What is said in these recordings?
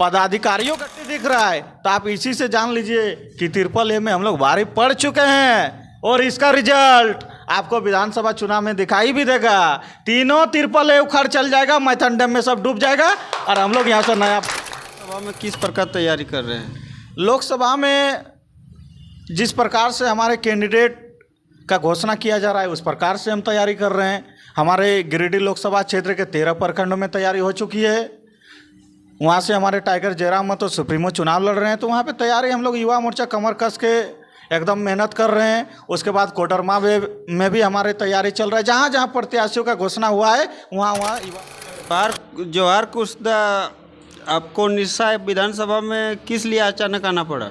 पदाधिकारियों का दिख रहा है, तो आप इसी से जान लीजिए कि ट्रिपल ए में हम लोग भारी पड़ चुके हैं और इसका रिजल्ट आपको विधानसभा चुनाव में दिखाई भी देगा। तीनों ट्रिपल ए उखड़ चल जाएगा, मैथन डैम में सब डूब जाएगा और हम लोग यहाँ से नया। लोकसभा में किस प्रकार तैयारी कर रहे हैं? लोकसभा में जिस प्रकार से हमारे कैंडिडेट का घोषणा किया जा रहा है उस प्रकार से हम तैयारी कर रहे हैं। हमारे गिरिडीह लोकसभा क्षेत्र के 13 प्रखंडों में तैयारी हो चुकी है। वहाँ से हमारे टाइगर जयराम महतो सुप्रीमो चुनाव लड़ रहे हैं, तो वहाँ पे तैयारी हम लोग युवा मोर्चा कमर कस के एकदम मेहनत कर रहे हैं। उसके बाद कोडरमा में भी हमारे तैयारी चल रहा है। जहाँ जहाँ प्रत्याशियों का घोषणा हुआ है वहाँ जवाहर कुर्सदा आपको निशा विधानसभा में किस लिए अचानक आना पड़ा?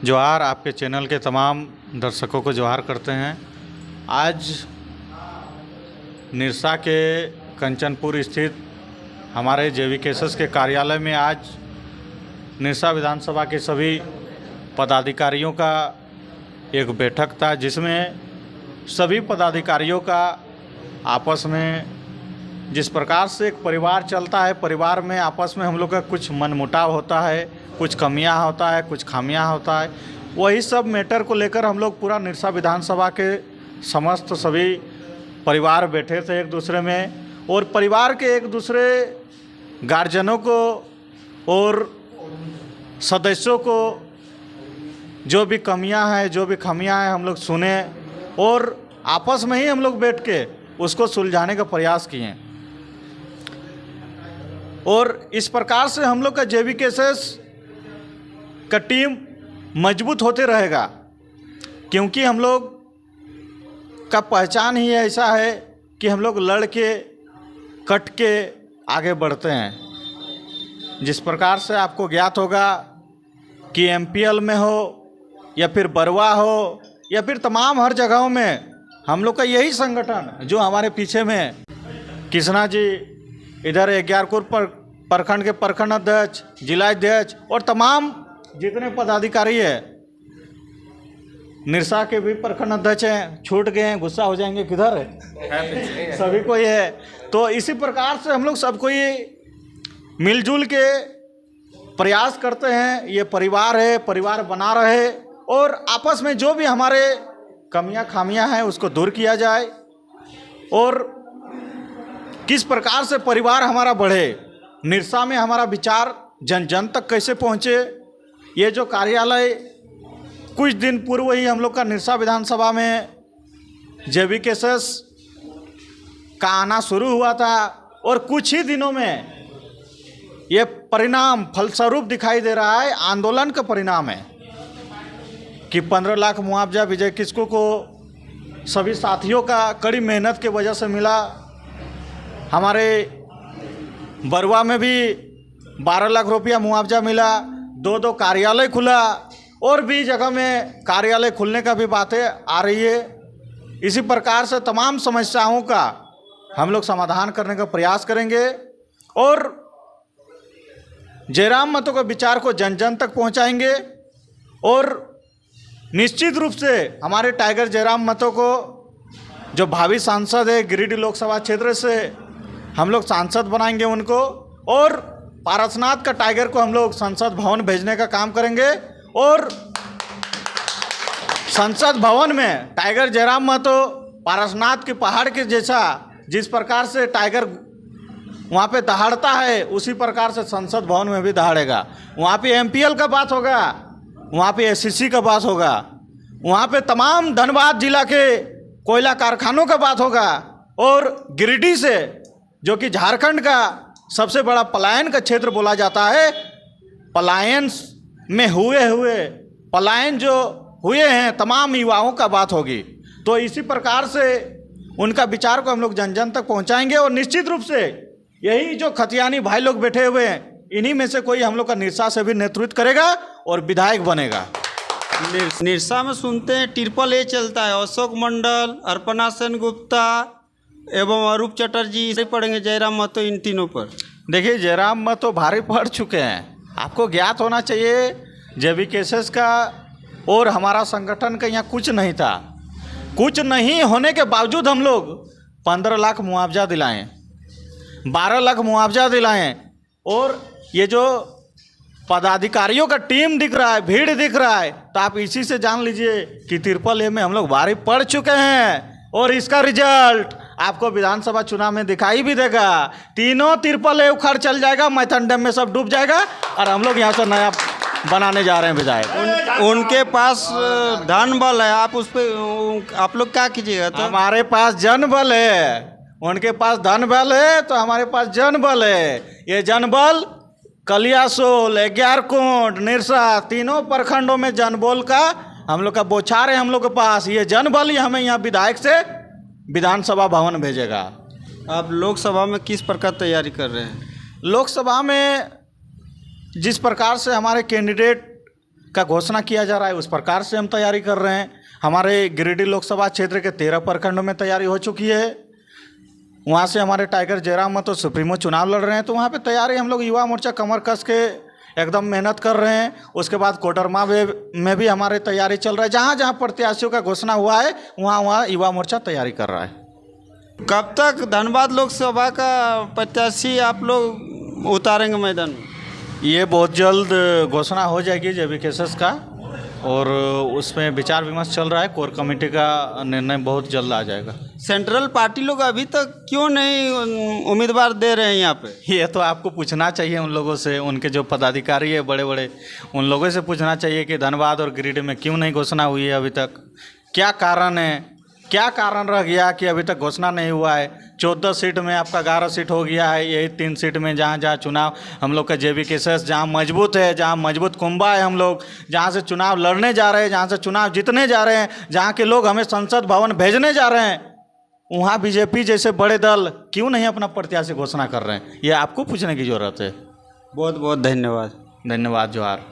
जोहार, आपके चैनल के तमाम दर्शकों को जोहार करते हैं। आज निरसा के कंचनपुर स्थित हमारे JVKSS के कार्यालय में आज निरसा विधानसभा के सभी पदाधिकारियों का एक बैठक था, जिसमें सभी पदाधिकारियों का आपस में जिस प्रकार से एक परिवार चलता है, परिवार में आपस में हम लोग का कुछ मनमुटाव होता है, कुछ कमियां होता है, कुछ खामियां होता है, वही सब मैटर को लेकर हम लोग पूरा निरसा विधानसभा के समस्त सभी परिवार बैठे थे एक दूसरे में, और परिवार के एक दूसरे गार्जियनों को और सदस्यों को जो भी कमियां हैं, जो भी खामियां हैं हम लोग सुने और आपस में ही हम लोग बैठ के उसको सुलझाने का प्रयास किए। और इस प्रकार से हम लोग का JVKSS का टीम मजबूत होते रहेगा, क्योंकि हम लोग का पहचान ही ऐसा है कि हम लोग लड़ के कट के आगे बढ़ते हैं। जिस प्रकार से आपको ज्ञात होगा कि MPL में हो या फिर बरवा हो या फिर तमाम हर जगहों में हम लोग का यही संगठन जो हमारे पीछे में कृष्णा जी इधर 11 प्रखंड के प्रखंड अध्यक्ष, जिला अध्यक्ष और तमाम जितने पदाधिकारी है, निरसा के भी प्रखंड अध्यक्ष हैं, छूट गए हैं, गुस्सा हो जाएंगे किधर है सभी को ये है। तो इसी प्रकार से हम लोग सबको ये मिलजुल के प्रयास करते हैं। ये परिवार है, परिवार बना रहे और आपस में जो भी हमारे कमियां खामियां हैं उसको दूर किया जाए और किस प्रकार से परिवार हमारा बढ़े, निरसा में हमारा विचार जन जन तक कैसे पहुँचे। ये जो कार्यालय कुछ दिन पूर्व ही हम लोग का निरसा विधानसभा में JVKSS का आना शुरू हुआ था और कुछ ही दिनों में ये परिणाम फलस्वरूप दिखाई दे रहा है। आंदोलन का परिणाम है कि 15 लाख मुआवजा विजय किस्को को सभी साथियों का कड़ी मेहनत की वजह से मिला। हमारे बरवा में भी 12 लाख रुपया मुआवजा मिला, 2 कार्यालय खुला और भी जगह में कार्यालय खुलने का भी बातें आ रही है। इसी प्रकार से तमाम समस्याओं का हम लोग समाधान करने का प्रयास करेंगे और जयराम महतो के विचार को जन जन तक पहुंचाएंगे। और निश्चित रूप से हमारे टाइगर जयराम महतो को जो भावी सांसद है गिरिडीह लोकसभा क्षेत्र से, हम लोग सांसद बनाएंगे उनको और पारसनाथ का टाइगर को हम लोग संसद भवन भेजने का काम करेंगे और संसद भवन में टाइगर जयराम महतो पारसनाथ के पहाड़ के जैसा जिस प्रकार से टाइगर वहाँ पे दहाड़ता है उसी प्रकार से संसद भवन में भी दहाड़ेगा। वहाँ पे MPL का बात होगा, वहाँ पे SCC का बात होगा, वहाँ पे तमाम धनबाद जिला के कोयला कारखानों का बात होगा और गिरिडीह से जो कि झारखंड का सबसे बड़ा पलायन का क्षेत्र बोला जाता है, पलायन में पलायन जो हुए हैं तमाम युवाओं का बात होगी। तो इसी प्रकार से उनका विचार को हम लोग जन जन तक पहुंचाएंगे और निश्चित रूप से यही जो खतियानी भाई लोग बैठे हुए हैं इन्हीं में से कोई हम लोग का निरसा से भी नेतृत्व करेगा और विधायक बनेगा। निरसा में सुनते हैं ट्रिपल ए चलता है, अशोक मंडल, अर्पणा सेन गुप्ता एवं अरूप चटर्जी से पढ़ेंगे जयराम महतो इन तीनों पर। देखिए जयराम महतो भारी पढ़ चुके हैं। आपको ज्ञात होना चाहिए JVKSS का और हमारा संगठन का यहाँ कुछ नहीं था। कुछ नहीं होने के बावजूद हम लोग 15 लाख मुआवजा दिलाएं, 12 लाख मुआवजा दिलाएं और ये जो पदाधिकारियों का टीम दिख रहा है, भीड़ दिख रहा है, तो आप इसी से जान लीजिए कि ट्रिपल ए में हम लोग भारी पड़ चुके हैं। और इसका रिजल्ट आपको विधानसभा चुनाव में दिखाई भी देगा। तीनों ट्रिपल ए उखड़ चल जाएगा, मैथन डैम में सब डूब जाएगा और हम लोग यहाँ से नया बनाने जा रहे हैं विधायक। उनके पास धन बल है, आप उस पर आप लोग क्या कीजिएगा? तो हमारे पास जन बल है, उनके पास धन बल है, तो हमारे पास जन बल है। ये जन बल कलियासोल, ग्यारकुंड, निरसा तीनों प्रखंडों में जनबल का हम लोग का बौछार है। हम लोग के पास ये जनबल ही हमें यहाँ विधायक से विधानसभा भवन भेजेगा। आप लोकसभा में किस प्रकार तैयारी कर रहे हैं? लोकसभा में जिस प्रकार से हमारे कैंडिडेट का घोषणा किया जा रहा है उस प्रकार से हम तैयारी कर रहे हैं। हमारे गिरिडीह लोकसभा क्षेत्र के 13 प्रखंडों में तैयारी हो चुकी है। वहाँ से हमारे टाइगर जयराम महतो सुप्रीमो चुनाव लड़ रहे हैं, तो वहाँ पे तैयारी हम लोग युवा मोर्चा कमर कस के एकदम मेहनत कर रहे हैं। उसके बाद कोडरमा में भी हमारे तैयारी चल रहा है। जहाँ जहाँ प्रत्याशियों का घोषणा हुआ है वहाँ युवा मोर्चा तैयारी कर रहा है। कब तक धनबाद लोकसभा का प्रत्याशी आप लोग उतारेंगे मैदान में? ये बहुत जल्द घोषणा हो जाएगी जेबीकेएसएस का, और उसमें विचार विमर्श चल रहा है। कोर कमेटी का निर्णय बहुत जल्द आ जाएगा। सेंट्रल पार्टी लोग अभी तक क्यों नहीं उम्मीदवार दे रहे हैं यहाँ पे? ये तो आपको पूछना चाहिए उन लोगों से, उनके जो पदाधिकारी है बड़े बड़े, उन लोगों से पूछना चाहिए कि धनबाद और गिरिडीह में क्यों नहीं घोषणा हुई है अभी तक। क्या कारण है, क्या कारण रह गया कि अभी तक घोषणा नहीं हुआ है। 14 सीट में आपका 11 सीट हो गया है। यही 3 सीट में जहाँ जहाँ चुनाव हम लोग का जेबीकेएसएस जहाँ मजबूत है, जहाँ मजबूत कुंभा है, हम लोग जहाँ से चुनाव लड़ने जा रहे हैं, जहाँ से चुनाव जीतने जा रहे हैं, जहाँ के लोग हमें संसद भवन भेजने जा रहे हैं, वहाँ बीजेपी जैसे बड़े दल क्यों नहीं अपना प्रत्याशी घोषणा कर रहे हैं। ये आपको पूछने की ज़रूरत है। बहुत बहुत धन्यवाद। धन्यवाद, जोहार।